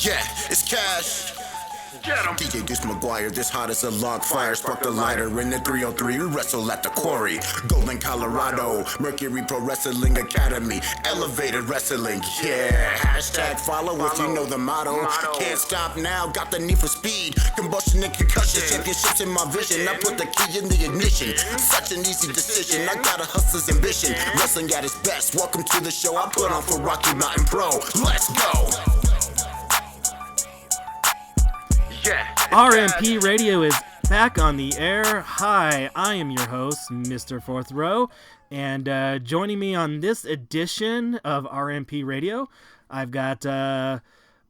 Yeah, it's Cash. Get him. DJ Deuce McGuire, this hot as a log fire. Spark the lighter in the 303. We wrestle at the quarry. Golden, Colorado. Mercury Pro Wrestling Academy. Elevated wrestling. Yeah. Hashtag follow if you know the motto. Can't stop now. Got the need for speed. Combustion and concussion. Championships in my vision. I put the key in the ignition. Such an easy decision. I got a hustler's ambition. Wrestling at its best. Welcome to the show I put on for Rocky Mountain Pro. Let's go. RMP Radio is back on the air. Hi, I am your host, Mr. Fourth Row, and joining me on this edition of RMP Radio, I've got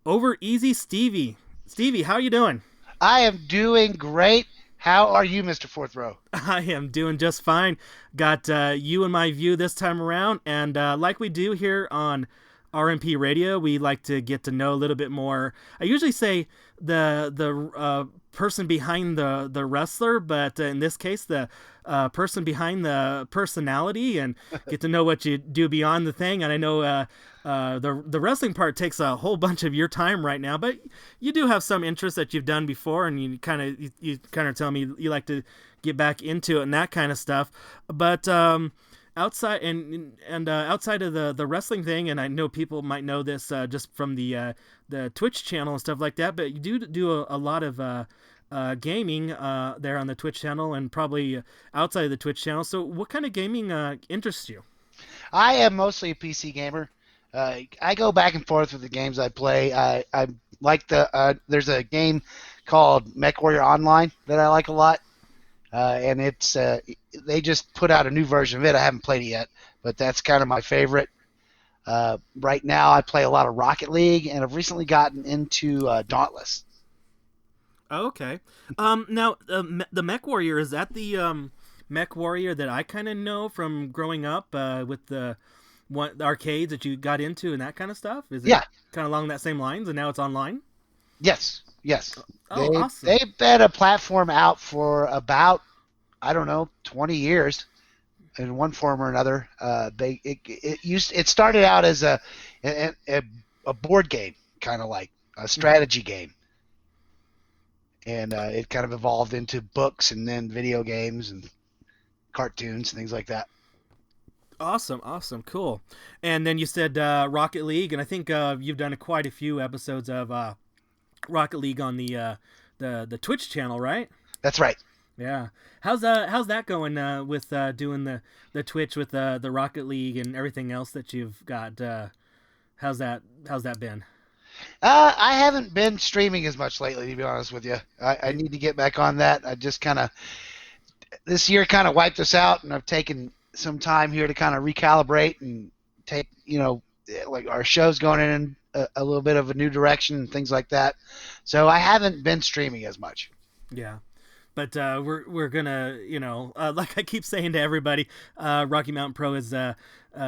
Over Easy Stevie. Stevie, how are you doing? I am doing great. How are you, Mr. Fourth Row? I am doing just fine. Got you in my view this time around, and like we do here on RMP Radio, we like to get to know a little bit more. I usually say the person behind the wrestler, but in this case, the person behind the personality, and get to know what you do beyond the thing. And I know the wrestling part takes a whole bunch of your time right now, but you do have some interests that you've done before, and you kind of tell me you like to get back into it and that kind of stuff. But outside outside of the wrestling thing, and I know people might know this just from the Twitch channel and stuff like that, but you do a lot of gaming there on the Twitch channel, and probably outside of the Twitch channel. So what kind of gaming interests you? I am mostly a PC gamer. I go back and forth with the games I play. I like there's a game called MechWarrior Online that I like a lot. And it's they just put out a new version of it. I haven't played it yet, but that's kind of my favorite. Right now, I play a lot of Rocket League, and I've recently gotten into Dauntless. Oh, okay. Now, the MechWarrior, is that the MechWarrior that I kind of know from growing up with the arcades that you got into and that kind of stuff? Is it kind of along that same lines, and now it's online? Yes. Awesome. They've been a platform out for about, 20 years in one form or another. It started out as a board game, kind of like a strategy game. And it kind of evolved into books and then video games and cartoons and things like that. Awesome, cool. And then you said Rocket League, and I think you've done quite a few episodes of Rocket League on the Twitch channel, right? That's right. Yeah. How's that going with doing the Twitch with the Rocket League and everything else that you've got? How's that been? I haven't been streaming as much lately, to be honest with you. I need to get back on that. I just this year kind of wiped us out, and I've taken some time here to kind of recalibrate and take, like our show's going in a little bit of a new direction and things like that. So I haven't been streaming as much. Yeah. But we're gonna, like I keep saying to everybody, Rocky Mountain Pro is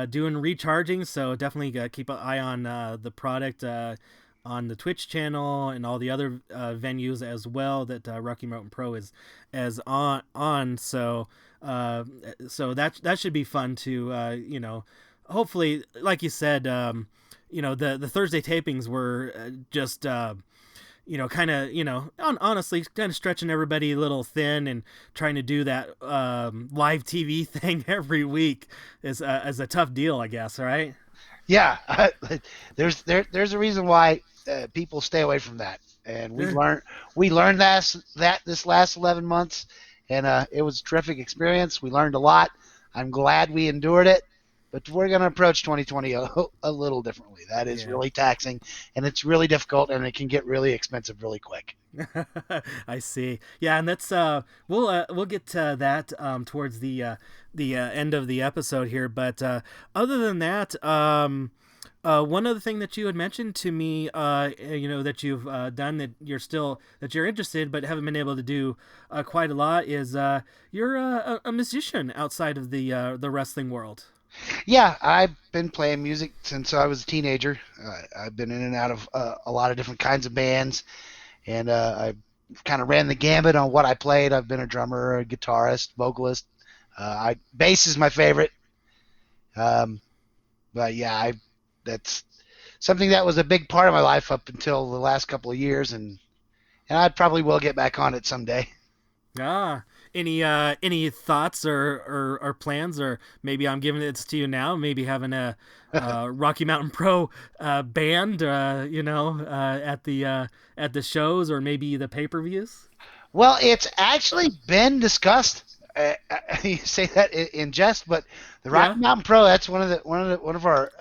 doing recharging, so definitely keep an eye on the product on the Twitch channel and all the other venues as well that Rocky Mountain Pro is on. So that should be fun to hopefully, like you said, the Thursday tapings were just. Honestly, kind of stretching everybody a little thin and trying to do that live TV thing every week is a tough deal, I guess, right? Yeah, there's a reason why people stay away from that, and we learned that this last 11 months, and it was a terrific experience. We learned a lot. I'm glad we endured it. But we're going to approach 2020 a little differently. That is really taxing, and it's really difficult, and it can get really expensive really quick. I see. Yeah, and that's we'll get to that towards the end of the episode here. But other than that, one other thing that you had mentioned to me, that you've done that you're interested but haven't been able to do quite a lot is you're a musician outside of the wrestling world. Yeah, I've been playing music since I was a teenager. I've been in and out of a lot of different kinds of bands, and I kind of ran the gambit on what I played. I've been a drummer, a guitarist, vocalist. Bass is my favorite. But yeah, that's something that was a big part of my life up until the last couple of years, and I probably will get back on it someday. Ah, any thoughts or plans, or maybe I'm giving it to you now, maybe having a Rocky Mountain Pro band, at the shows, or maybe the pay-per-views? Well, it's actually been discussed. You say that in jest, but the Yeah. Rocky Mountain Pro, that's one of our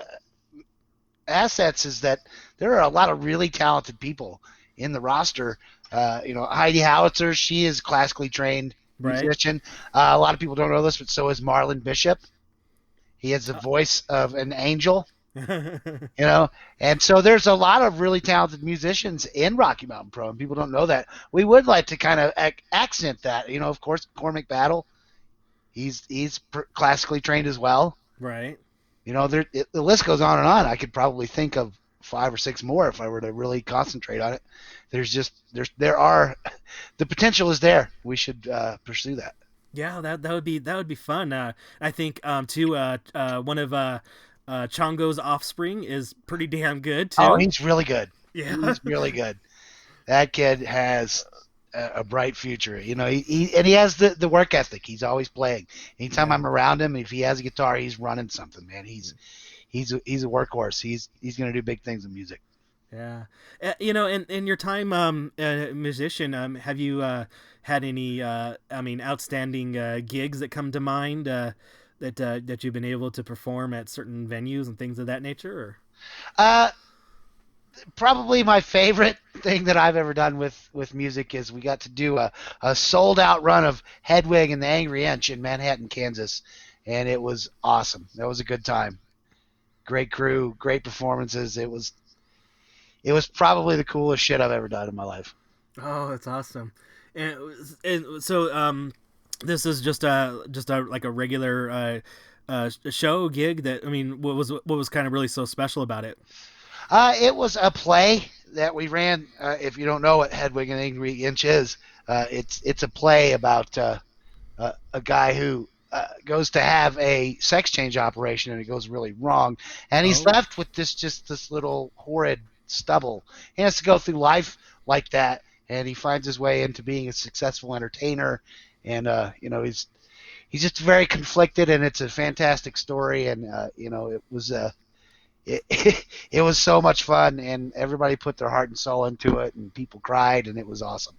assets, is that there are a lot of really talented people in the roster. Heidi Howitzer, she is a classically trained Right. musician. A lot of people don't know this, but so is Marlon Bishop. He has the voice of an angel, and so there's a lot of really talented musicians in Rocky Mountain Pro, and people don't know that. We would like to kind of accent that. Of course, Cormac Battle, he's classically trained as well. Right. The list goes on and on. I could probably think of 5 or 6 more if I were to really concentrate on it. There are the potential is there. We should pursue that. Yeah, that would be fun. I think too. One of Chongo's offspring is pretty damn good too. Oh, he's really good. Yeah. He's really good. That kid has a bright future. He has the work ethic. He's always playing. Anytime I'm around him, if he has a guitar, he's running something, man. He's a workhorse. He's going to do big things in music. Yeah. In your time musician, have you had any outstanding gigs that come to mind that you've been able to perform at certain venues and things of that nature? Or? Probably my favorite thing that I've ever done with music is we got to do a sold out run of Hedwig and the Angry Inch in Manhattan, Kansas, and it was awesome. That was a good time. Great crew, great performances. It was probably the coolest shit I've ever done in my life. Oh, that's awesome. And so this is just a like a regular show gig. What was kind of really so special about it? It was a play that we ran. If you don't know what Hedwig and the Angry Inch is, it's a play about a guy who goes to have a sex change operation and it goes really wrong, and he's left with this little horrid stubble. He has to go through life like that, and he finds his way into being a successful entertainer, and he's just very conflicted, and it's a fantastic story, and it was it was so much fun, and everybody put their heart and soul into it, and people cried, and it was awesome.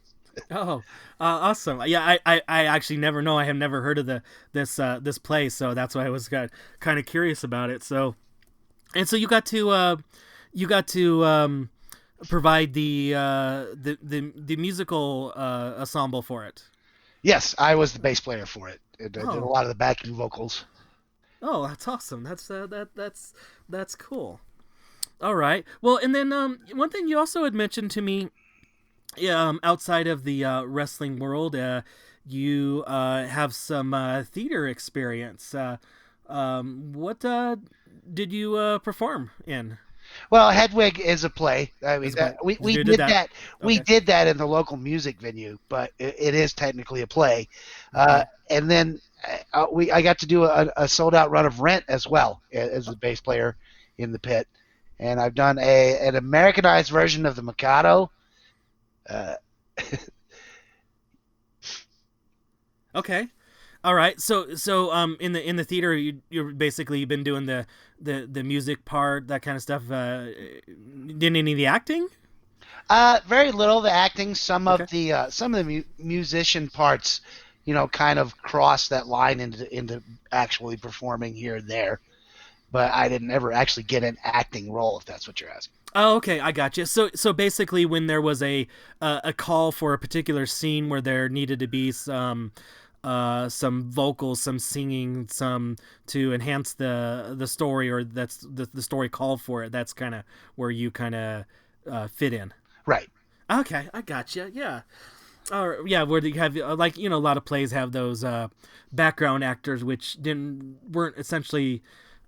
Oh, awesome! Yeah, I actually never know. I have never heard of this play, so that's why I was kind of curious about it. So you got to provide the musical ensemble for it. Yes, I was the bass player for it. I did a lot of the backing vocals. Oh, that's awesome. That's cool. All right. Well, and then one thing you also had mentioned to me, outside of the wrestling world, you have some theater experience. What did you perform in? Well, Hedwig is a play. I mean, we did that. Okay. We did that in the local music venue, but it is technically a play. And then I got to do a sold out run of Rent as well as a bass player in the pit, and I've done an Americanized version of the Mikado. Okay. All right. So in the theater, you've been doing the music part, that kind of stuff. Did any of the acting? Very little of the acting. Some of the musician parts, kind of cross that line into actually performing here and there. But I didn't ever actually get an acting role, if that's what you're asking. Oh, okay, I got you. So basically, when there was a call for a particular scene where there needed to be some vocals, some singing, some to enhance the story, or that's the story called for it, that's kind of where you kind of fit in. Right. Okay, I got you. Yeah. Or yeah, where you have a lot of plays have those background actors which weren't essentially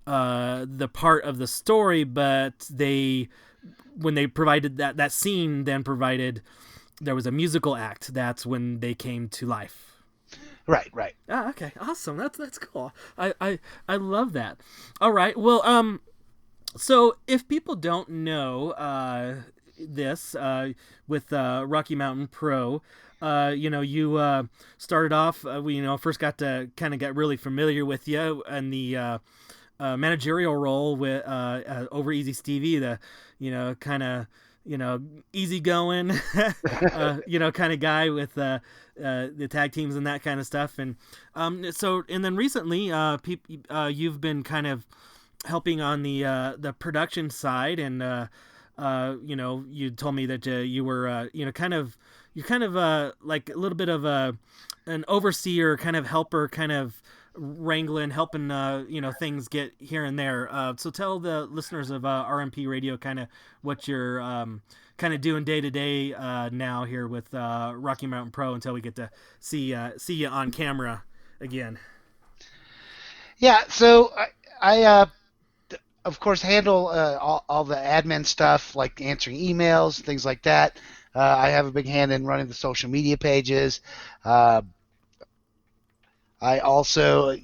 the part of the story, but when they provided that scene, then provided there was a musical act. That's when they came to life. Right. Okay, awesome. That's cool. I love that. All right. Well, So if people don't know this with Rocky Mountain Pro, you started off. We first got to kind of get really familiar with you and the managerial role with Over Easy Stevie, the kind of easygoing kind of guy with the tag teams and that kind of stuff. And and then recently you've been kind of helping on the production side. And you told me that you were you're kind of like a little bit of an overseer, kind of helper, kind of wrangling, helping things get here and there. So tell the listeners of RMP Radio kind of what you're kind of doing day to day now here with Rocky Mountain Pro until we get to see you on camera again. Yeah, so I of course handle all the admin stuff like answering emails, things like that. I have a big hand in running the social media pages. I also,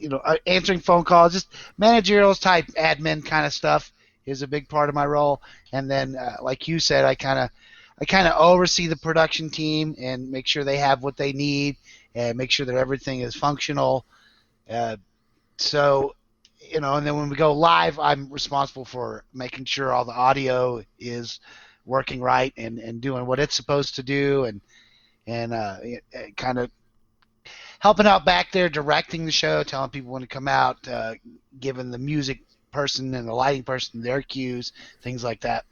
answering phone calls, just managerial type admin kind of stuff is a big part of my role. And then, like you said, I kind of oversee the production team and make sure they have what they need and make sure that everything is functional. And then when we go live, I'm responsible for making sure all the audio is working right and doing what it's supposed to do, and kind of helping out back there, directing the show, telling people when to come out, giving the music person and the lighting person their cues, things like that.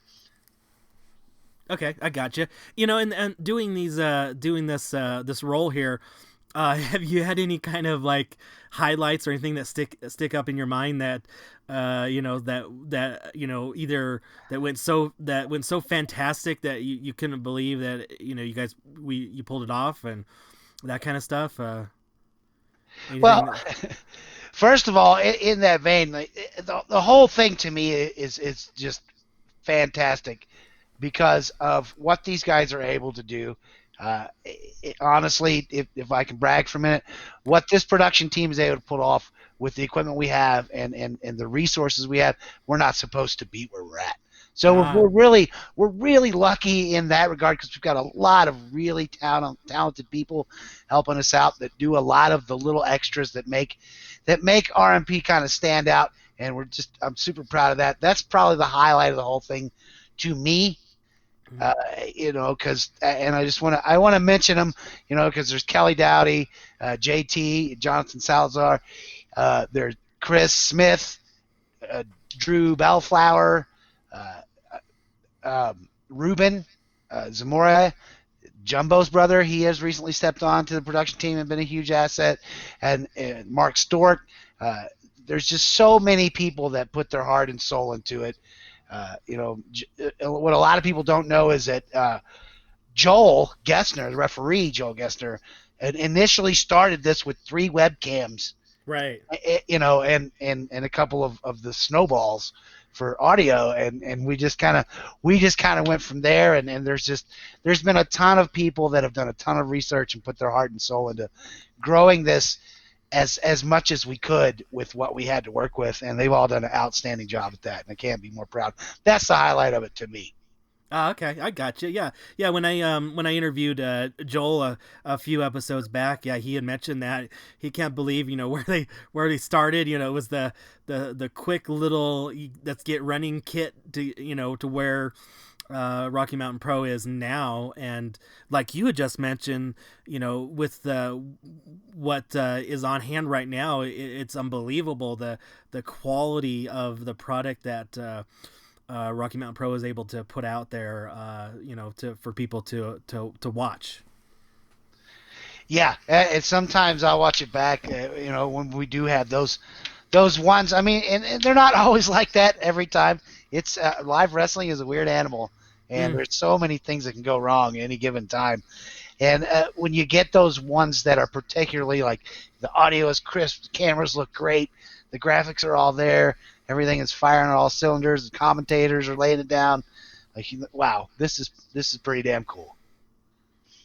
Okay, I gotcha. And doing this role here, have you had any kind of like highlights or anything that stick up in your mind that either that went so fantastic that you couldn't believe that you guys you pulled it off and that kind of stuff? Well, first of all, in that vein, the whole thing to me is just fantastic because of what these guys are able to do. Honestly, if I can brag for a minute, what this production team is able to pull off with the equipment we have and the resources we have, we're not supposed to be where we're at. So we're really lucky in that regard because we've got a lot of really talented people helping us out that do a lot of the little extras that make RMP kind of stand out, and I'm super proud of that. That's probably the highlight of the whole thing to me. Because I want to mention them, because there's Kelly Dowdy, JT, Jonathan Salazar, there's Chris Smith, Drew Bellflower, Ruben Zamora, Jumbo's brother. He has recently stepped on to the production team and been a huge asset, and Mark Stork. There's just so many people that put their heart and soul into it. What a lot of people don't know is that Joel Gessner, the referee Joel Gessner, initially started this with 3 webcams, right? And a couple of the snowballs for audio, and we just kind of went from there. And there's been a ton of people that have done a ton of research and put their heart and soul into growing this as much as we could with what we had to work with, and they've all done an outstanding job at that, and I can't be more proud. That's the highlight of it to me. Okay, I got you. Yeah. When I interviewed Joel a few episodes back, he had mentioned that he can't believe where they started. It was the quick little let's get running kit to where Rocky Mountain Pro is now, and like you had just mentioned, with what is on hand right now, it's unbelievable the quality of the product that Rocky Mountain Pro is able to put out there, for people to watch. Yeah, and sometimes I'll watch it back, when we do have those ones. I mean, and they're not always like that every time. It's live wrestling is a weird animal, and there's so many things that can go wrong at any given time. And when you get those ones that are particularly like the audio is crisp, the cameras look great, the graphics are all there, everything is firing on all cylinders, the commentators are laying it down. Like, wow, this is pretty damn cool.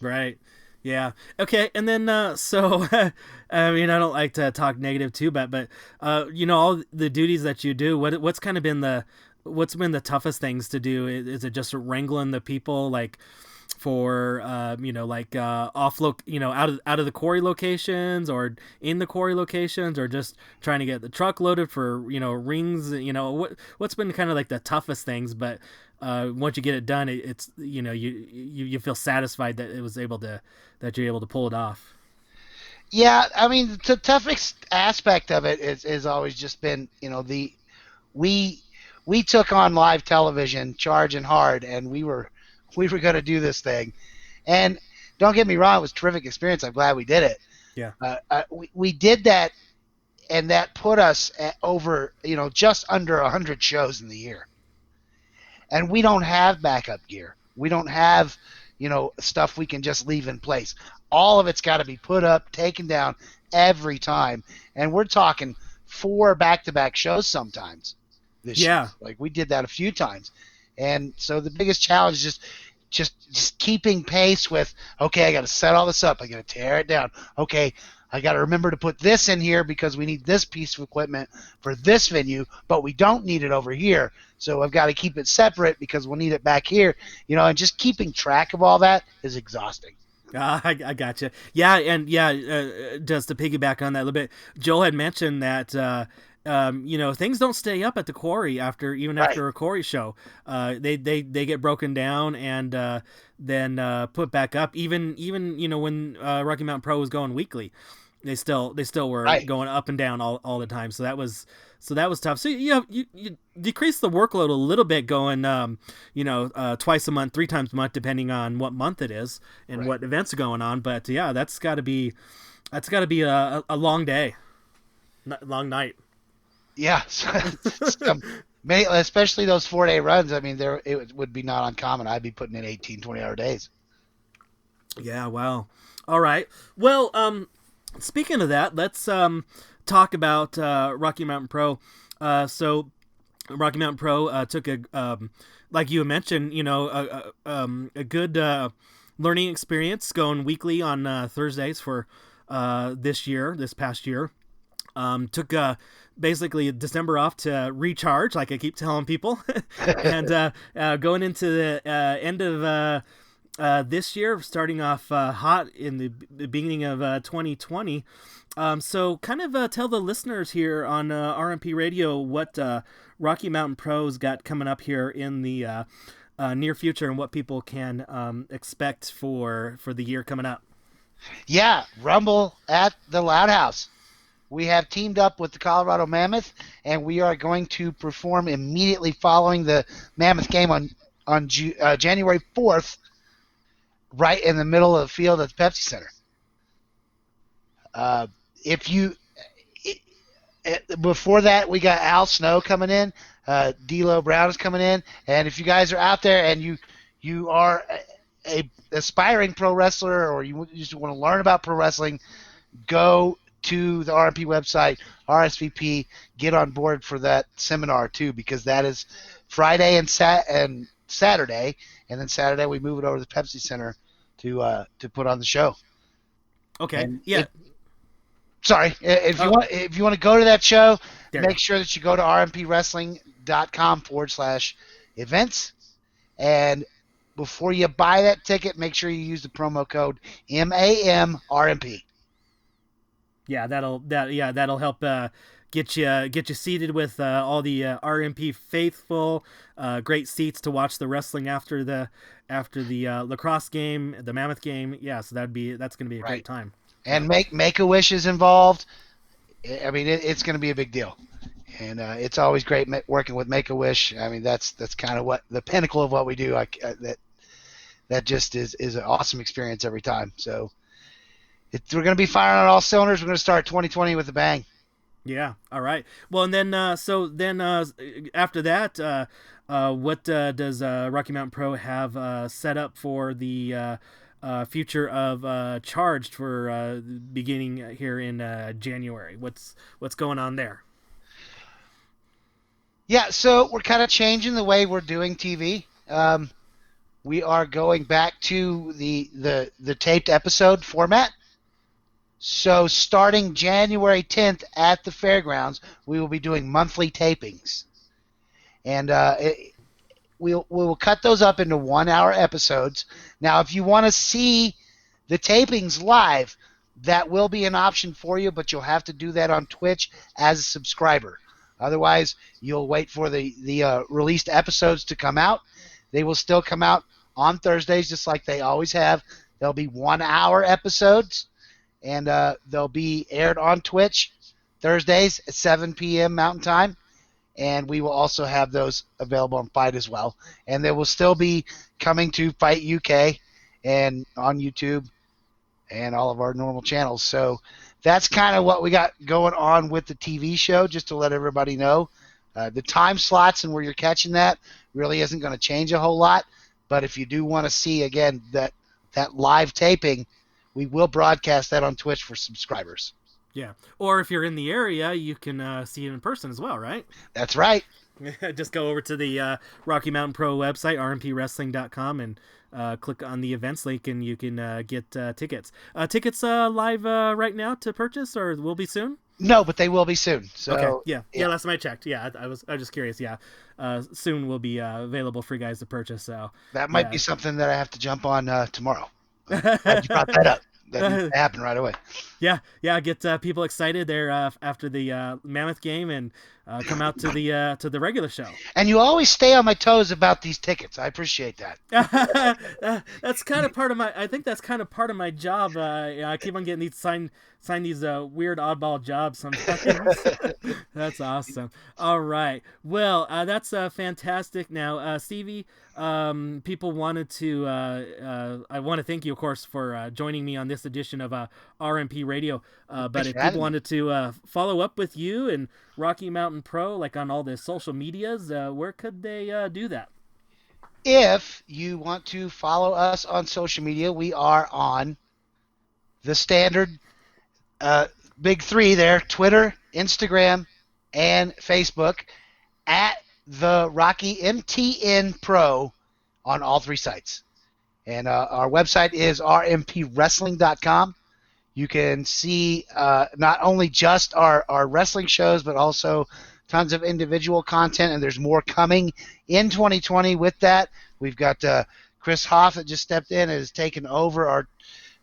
Right. Yeah. Okay. And then, so, I mean, I don't like to talk negative too, but all the duties that you do, what's kind of been the what's been the toughest things to do? Is it just wrangling the people like for out of the quarry locations or in the quarry locations, or just trying to get the truck loaded for rings? What's been kind of like the toughest things, but once you get it done, it's you feel satisfied that that you're able to pull it off. Yeah, I mean, the toughest aspect of it is always just been, we took on live television charging hard, and we were going to do this thing. And don't get me wrong, it was a terrific experience. I'm glad we did it. Yeah. We did that, and that put us at over, just under 100 shows in the year. And we don't have backup gear. We don't have, stuff we can just leave in place. All of it's got to be put up, taken down every time. And we're talking 4 back-to-back shows sometimes this year. Like, we did that a few times. And so the biggest challenge is just keeping pace with, okay, I got to set all this up. I got to tear it down. Okay, I got to remember to put this in here because we need this piece of equipment for this venue, but we don't need it over here. So I've got to keep it separate because we'll need it back here. And just keeping track of all that is exhausting. I gotcha. Yeah, and just to piggyback on that a little bit, Joel had mentioned that things don't stay up at the quarry after a quarry show. They get broken down and then put back up. Even when Rocky Mountain Pro was going weekly, they still were going up and down all the time. So that was tough. So you decrease the workload a little bit, going twice a month, 3 times a month, depending on what month it is and what events are going on. But yeah, that's got to be a long day, long night. Yeah, especially those 4-day runs. I mean, it would be not uncommon. I'd be putting in 18, 20-hour days. Yeah, wow. All right. Well, speaking of that, let's talk about Rocky Mountain Pro. So Rocky Mountain Pro took like you mentioned, a good learning experience, going weekly on Thursdays for this past year. Took basically December off to recharge, like I keep telling people, and going into the end of this year, starting off hot in the beginning of 2020. So kind of tell the listeners here on RMP Radio what Rocky Mountain Pro's got coming up here in the near future, and what people can expect for the year coming up. Yeah, Rumble at the Loud House. We have teamed up with the Colorado Mammoth, and we are going to perform immediately following the Mammoth game on January 4th, right in the middle of the field at the Pepsi Center. Before that, we got Al Snow coming in, D'Lo Brown is coming in, and if you guys are out there and you are a aspiring pro wrestler, or you just want to learn about pro wrestling, go to the RMP website, RSVP, get on board for that seminar too, because that is Friday and Saturday, and then Saturday we move it over to the Pepsi Center to put on the show. Okay. And yeah. If you want to go to that show, make sure that you go to rmpwrestling.com/events, and before you buy that ticket, make sure you use the promo code MAMRMP. Yeah, that'll help get you seated with all the RMP faithful. Great seats to watch the wrestling after the lacrosse game, the Mammoth game. Yeah, so that's gonna be a great time. And Make-A-Wish is involved. I mean, it's going to be a big deal, and it's always great working with Make-A-Wish. I mean, that's kind of what the pinnacle of what we do. That just is an awesome experience every time. So we're going to be firing on all cylinders. We're going to start 2020 with a bang. Yeah. All right. Well, and then after that, what does Rocky Mountain Pro have set up for the future of Charged for beginning here in January? What's going on there? Yeah, so we're kind of changing the way we're doing TV. We are going back to the taped episode format. So starting January 10th at the fairgrounds, we will be doing monthly tapings. and we will cut those up into 1 hour episodes. Now, if you want to see the tapings live, that will be an option for you, but you'll have to do that on Twitch as a subscriber. Otherwise, you'll wait for the released episodes to come out. They will still come out on Thursdays, just like they always have. They'll be 1 hour episodes, and they'll be aired on Twitch Thursdays at 7 p.m. Mountain Time. And we will also have those available on Fight as well. And they will still be coming to Fight UK and on YouTube and all of our normal channels. So that's kind of what we got going on with the TV show, just to let everybody know. The time slots and where you're catching that really isn't going to change a whole lot. But if you do want to see, again, that live taping, we will broadcast that on Twitch for subscribers. Yeah. Or if you're in the area, you can see it in person as well, right? That's right. Just go over to the Rocky Mountain Pro website, rmpwrestling.com, and click on the events link, and you can get tickets. Tickets live right now to purchase, or will be soon? No, but they will be soon. So okay. Yeah. Last time I checked. Yeah, I was just curious. Yeah, soon will be available for you guys to purchase. So that might be something that I have to jump on tomorrow. You brought that up. That needs to happen right away. Yeah, get people excited there after the Mammoth game, and come out to the regular show. And you always stay on my toes about these tickets. I appreciate that. That's kind of part of my. I think that's kind of part of my job. I keep on getting these sign these weird oddball jobs sometimes. That's awesome. All right. Well, that's fantastic. Now, Stevie, people wanted to. I want to thank you, of course, for joining me on this edition of RMP Radio. But if people wanted to follow up with you and Rocky Mountain Pro, like on all the social medias, where could they do that? If you want to follow us on social media, we are on the standard big three there: Twitter, Instagram, and Facebook, at the Rocky MTN Pro on all three sites. And our website is rmpwrestling.com. You can see not only just our wrestling shows, but also tons of individual content, and there's more coming in 2020 with that. We've got Chris Hoff that just stepped in and has taken over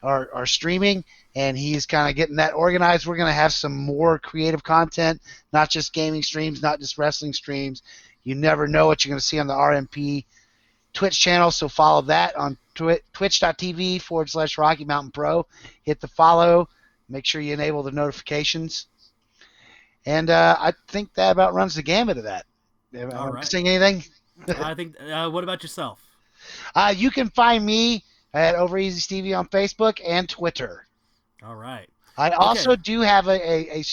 our streaming, and he's kind of getting that organized. We're going to have some more creative content, not just gaming streams, not just wrestling streams. You never know what you're going to see on the RMP Twitch channel, so follow that on twitch.tv/Rocky Mountain Pro. Hit the follow. Make sure you enable the notifications. And I think that about runs the gamut of that. Am I missing anything? I think. What about yourself? You can find me at Over Easy Stevie on Facebook and Twitter. All right. I also do have a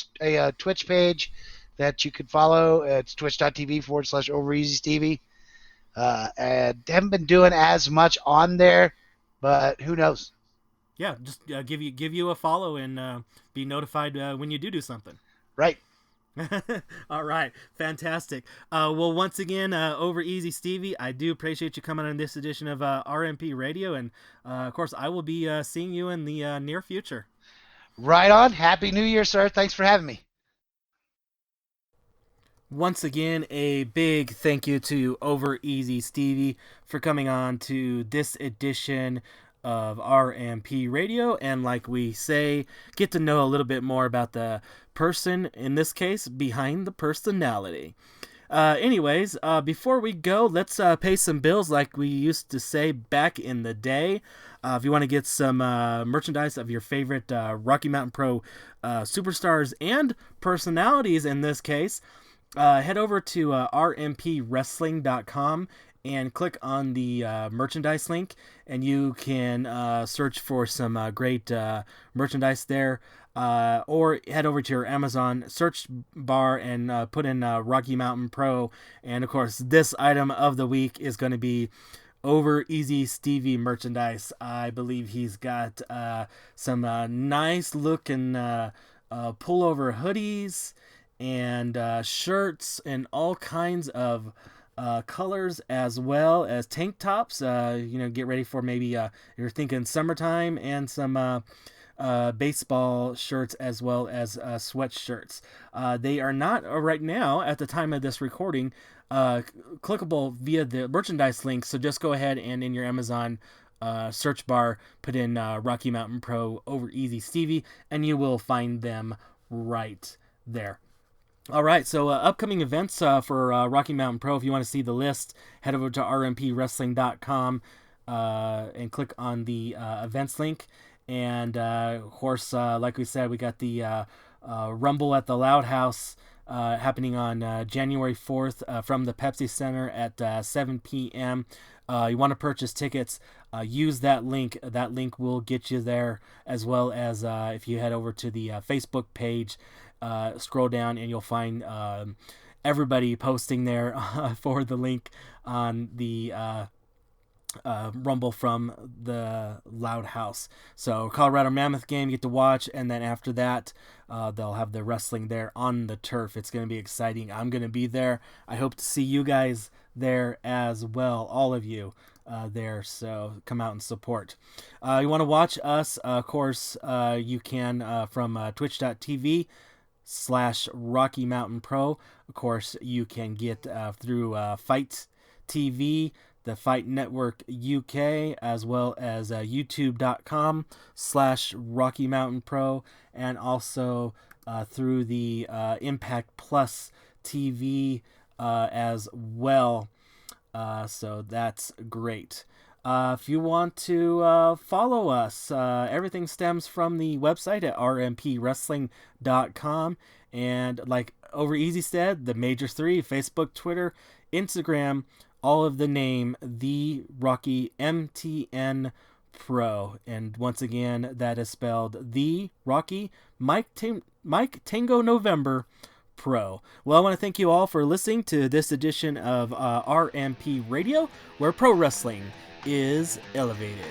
Twitch page that you could follow. It's twitch.tv/Over Easy Stevie. And haven't been doing as much on there, but who knows? Yeah, just give you a follow and be notified when you do something. Right. All right, fantastic. Well, once again, Over Easy Stevie, I do appreciate you coming on this edition of RMP Radio, and of course, I will be seeing you in the near future. Right on. Happy New Year, sir. Thanks for having me. Once again, a big thank you to Over Easy Stevie for coming on to this edition of RMP Radio, and like we say, get to know a little bit more about the person, in this case, behind the personality. Anyways, before we go, let's pay some bills like we used to say back in the day. If you want to get some merchandise of your favorite Rocky Mountain Pro superstars and personalities, in this case, head over to rmpwrestling.com and click on the merchandise link, and you can search for some great merchandise there, or head over to your Amazon search bar and put in Rocky Mountain Pro, and of course this item of the week is going to be Over Easy Stevie merchandise. I believe he's got some nice looking pullover hoodies and shirts and all kinds of colors, as well as tank tops. Get ready for maybe you're thinking summertime, and some baseball shirts, as well as sweatshirts. They are not right now, at the time of this recording, clickable via the merchandise link. So just go ahead and in your Amazon search bar, put in Rocky Mountain Pro Over Easy Stevie, and you will find them right there. All right, so upcoming events for Rocky Mountain Pro. If you want to see the list, head over to rmpwrestling.com and click on the events link. And of course, like we said, we got the Rumble at the Loud House happening on January 4th from the Pepsi Center at 7 p.m. You want to purchase tickets, use that link. That link will get you there, as well as if you head over to the Facebook page, scroll down and you'll find everybody posting there for the link on the Rumble from the Loud House. So Colorado Mammoth game you get to watch, and then after that they'll have the wrestling there on the turf. It's going to be exciting. I'm going to be there. I hope to see you guys there as well, all of you there, so come out and support. You want to watch us, of course, you can from twitch.tv/Rocky Mountain Pro. Of course, you can get through Fight TV, the Fight Network UK, as well as youtube.com/Rocky Mountain Pro, and also through the Impact Plus TV as well. So that's great. If you want to follow us, everything stems from the website at rmpwrestling.com. And like Over Easy said, the major three: Facebook, Twitter, Instagram, all of the name The Rocky MTN Pro. And once again, that is spelled The Rocky Mike Tango November Pro. Well, I want to thank you all for listening to this edition of RMP Radio, where pro wrestling is elevated.